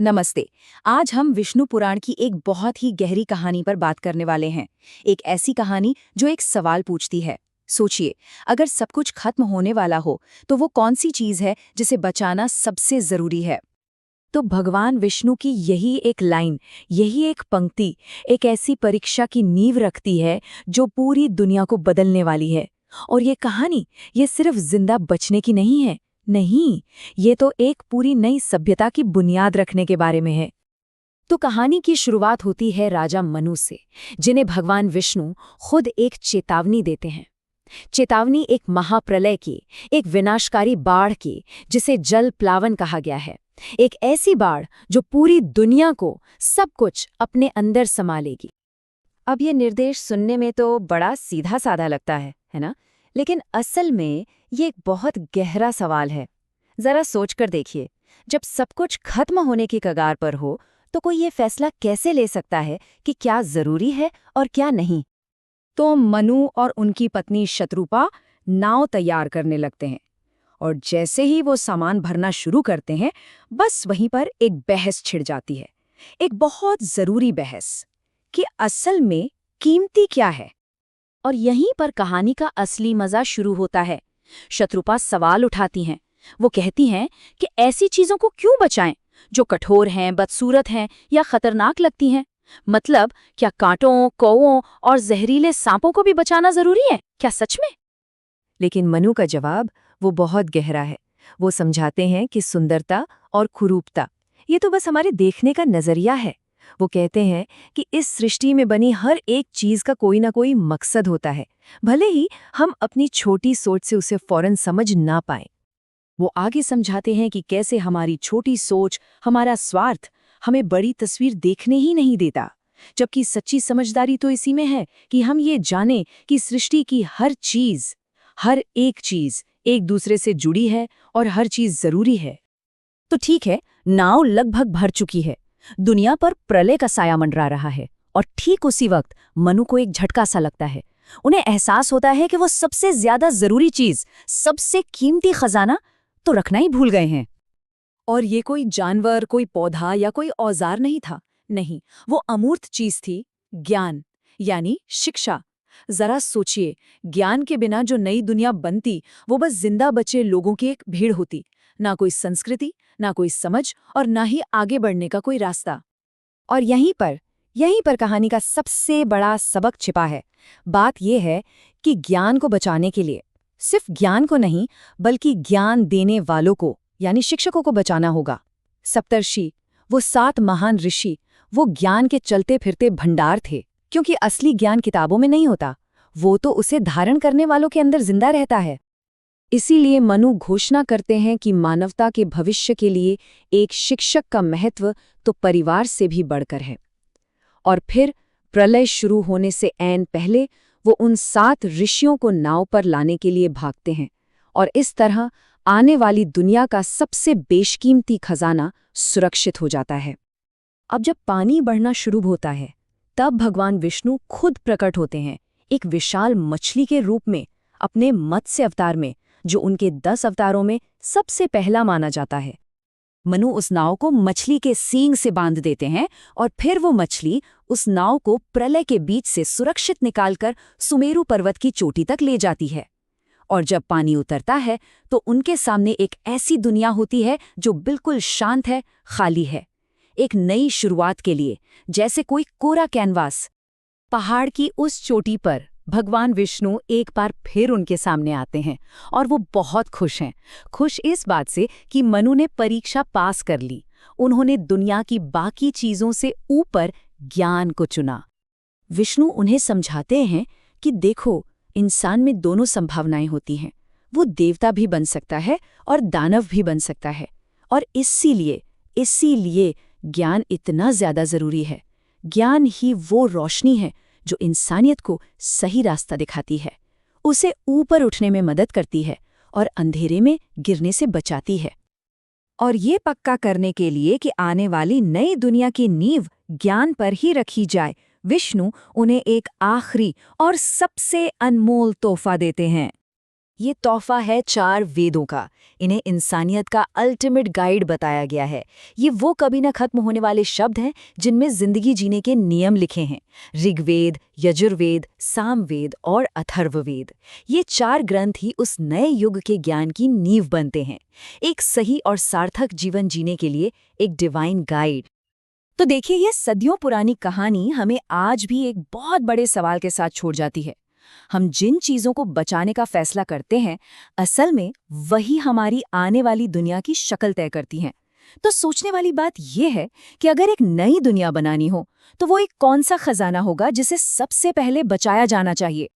नमस्ते। आज हम विष्णु पुराण की एक बहुत ही गहरी कहानी पर बात करने वाले हैं। एक ऐसी कहानी जो एक सवाल पूछती है। सोचिए, अगर सब कुछ खत्म होने वाला हो तो वो कौन सी चीज है जिसे बचाना सबसे जरूरी है? तो भगवान विष्णु की यही एक लाइन, यही एक पंक्ति, एक ऐसी परीक्षा की नींव रखती है जो पूरी दुनिया को बदलने वाली है। और ये कहानी, ये सिर्फ जिंदा बचने की नहीं है। नहीं, ये तो एक पूरी नई सभ्यता की बुनियाद रखने के बारे में है। तो कहानी की शुरुआत होती है राजा मनु से, जिन्हें भगवान विष्णु खुद एक चेतावनी देते हैं। चेतावनी एक महाप्रलय की, एक विनाशकारी बाढ़ की, जिसे जल प्लावन कहा गया है। एक ऐसी बाढ़ जो पूरी दुनिया को, सब कुछ अपने अंदर समा लेगी। अब ये निर्देश सुनने में तो बड़ा सीधा साधा लगता है ना? लेकिन असल में ये एक बहुत गहरा सवाल है। जरा सोचकर देखिए, जब सब कुछ खत्म होने की कगार पर हो, तो कोई ये फैसला कैसे ले सकता है कि क्या जरूरी है और क्या नहीं? तो मनु और उनकी पत्नी शत्रुपा नाव तैयार करने लगते हैं। और जैसे ही वो सामान भरना शुरू करते हैं, बस वहीं पर एक बहस छिड़ जाती है। एक बहुत जरूरी बहस कि असल में कीमती क्या है। और यहीं पर कहानी का असली मजा शुरू होता है। शत्रुपा सवाल उठाती हैं। वो कहती हैं कि ऐसी चीजों को क्यों बचाएं जो कठोर हैं, बदसूरत हैं या खतरनाक लगती हैं। मतलब क्या कांटों, कौओं और जहरीले सांपों को भी बचाना जरूरी है क्या सच में? लेकिन मनु का जवाब वो बहुत गहरा है। वो समझाते हैं कि सुंदरता और कुरूपता ये तो बस हमारे देखने का नजरिया है। वो कहते हैं कि इस सृष्टि में बनी हर एक चीज का कोई ना कोई मकसद होता है, भले ही हम अपनी छोटी सोच से उसे फौरन समझ ना पाएं। वो आगे समझाते हैं कि कैसे हमारी छोटी सोच, हमारा स्वार्थ हमें बड़ी तस्वीर देखने ही नहीं देता, जबकि सच्ची समझदारी तो इसी में है कि हम ये जानें कि सृष्टि की हर चीज, हर एक चीज एक दूसरे से जुड़ी है और हर चीज जरूरी है। तो ठीक है, नाव लगभग भर चुकी है, दुनिया पर प्रलय का साया मंडरा रहा है, और ठीक उसी वक्त मनु को एक झटका सा लगता है। उन्हें एहसास होता है कि वो सबसे ज्यादा जरूरी चीज, सबसे कीमती खजाना तो रखना ही भूल गए हैं। और ये कोई जानवर, कोई पौधा या कोई औजार नहीं था। नहीं, वो अमूर्त चीज थी, ज्ञान, यानी शिक्षा। जरा सोचिए, ज्ञान के बिना जो नई दुनिया बनती, वो बस जिंदा बचे लोगों की एक भीड़ होती। ना कोई संस्कृति, ना कोई समझ, और ना ही आगे बढ़ने का कोई रास्ता। और यहीं पर कहानी का सबसे बड़ा सबक छिपा है। बात यह है कि ज्ञान को बचाने के लिए सिर्फ ज्ञान को नहीं, बल्कि ज्ञान देने वालों को, यानी शिक्षकों को बचाना होगा। सप्तर्षि, वो 7 महान ऋषि, वो ज्ञान के चलते फिरते भंडार थे, क्योंकि असली ज्ञान किताबों में नहीं होता, वो तो उसे धारण करने वालों के अंदर जिंदा रहता है। इसीलिए मनु घोषणा करते हैं कि मानवता के भविष्य के लिए एक शिक्षक का महत्व तो परिवार से भी बढ़कर है। और फिर प्रलय शुरू होने से ऐन पहले वो उन 7 ऋषियों को नाव पर लाने के लिए भागते हैं, और इस तरह आने वाली दुनिया का सबसे बेशकीमती खजाना सुरक्षित हो जाता है। अब जब पानी बढ़ना शुरू होता है, तब भगवान विष्णु खुद प्रकट होते हैं, एक विशाल मछली के रूप में, अपने मत्स्य अवतार में, जो उनके 10 अवतारों में सबसे पहला माना जाता है। मनु उस नाव को मछली के सींग से बांध देते हैं, और फिर वो मछली उस नाव को प्रलय के बीच से सुरक्षित निकालकर सुमेरु पर्वत की चोटी तक ले जाती है। और जब पानी उतरता है, तो उनके सामने एक ऐसी दुनिया होती है जो बिल्कुल शांत है, खाली है, एक नई शुरुआत के लिए, जैसे कोई कोरा कैनवास। पहाड़ की उस चोटी पर भगवान विष्णु एक बार फिर उनके सामने आते हैं, और वो बहुत खुश हैं। खुश इस बात से कि मनु ने परीक्षा पास कर ली, उन्होंने दुनिया की बाकी चीजों से ऊपर ज्ञान को चुना। विष्णु उन्हें समझाते हैं कि देखो, इंसान में दोनों संभावनाएं होती हैं, वो देवता भी बन सकता है और दानव भी बन सकता है। और इसीलिए ज्ञान इतना ज्यादा जरूरी है। ज्ञान ही वो रोशनी है जो इंसानियत को सही रास्ता दिखाती है, उसे ऊपर उठने में मदद करती है और अंधेरे में गिरने से बचाती है। और ये पक्का करने के लिए कि आने वाली नई दुनिया की नींव ज्ञान पर ही रखी जाए, विष्णु उन्हें एक आखिरी और सबसे अनमोल तोहफा देते हैं। ये तोहफा है 4 वेदों का। इन्हें इंसानियत का अल्टीमेट गाइड बताया गया है। ये वो कभी न खत्म होने वाले शब्द हैं जिनमें जिंदगी जीने के नियम लिखे हैं। ऋग्वेद, यजुर्वेद, सामवेद और अथर्ववेद, ये 4 ग्रंथ ही उस नए युग के ज्ञान की नींव बनते हैं। एक सही और सार्थक जीवन जीने के लिए एक डिवाइन गाइड। तो देखिए, ये सदियों पुरानी कहानी हमें आज भी एक बहुत बड़े सवाल के साथ छोड़ जाती है। हम जिन चीजों को बचाने का फैसला करते हैं, असल में वही हमारी आने वाली दुनिया की शक्ल तय करती हैं। तो सोचने वाली बात यह है कि अगर एक नई दुनिया बनानी हो, तो वो एक कौन सा खजाना होगा जिसे सबसे पहले बचाया जाना चाहिए?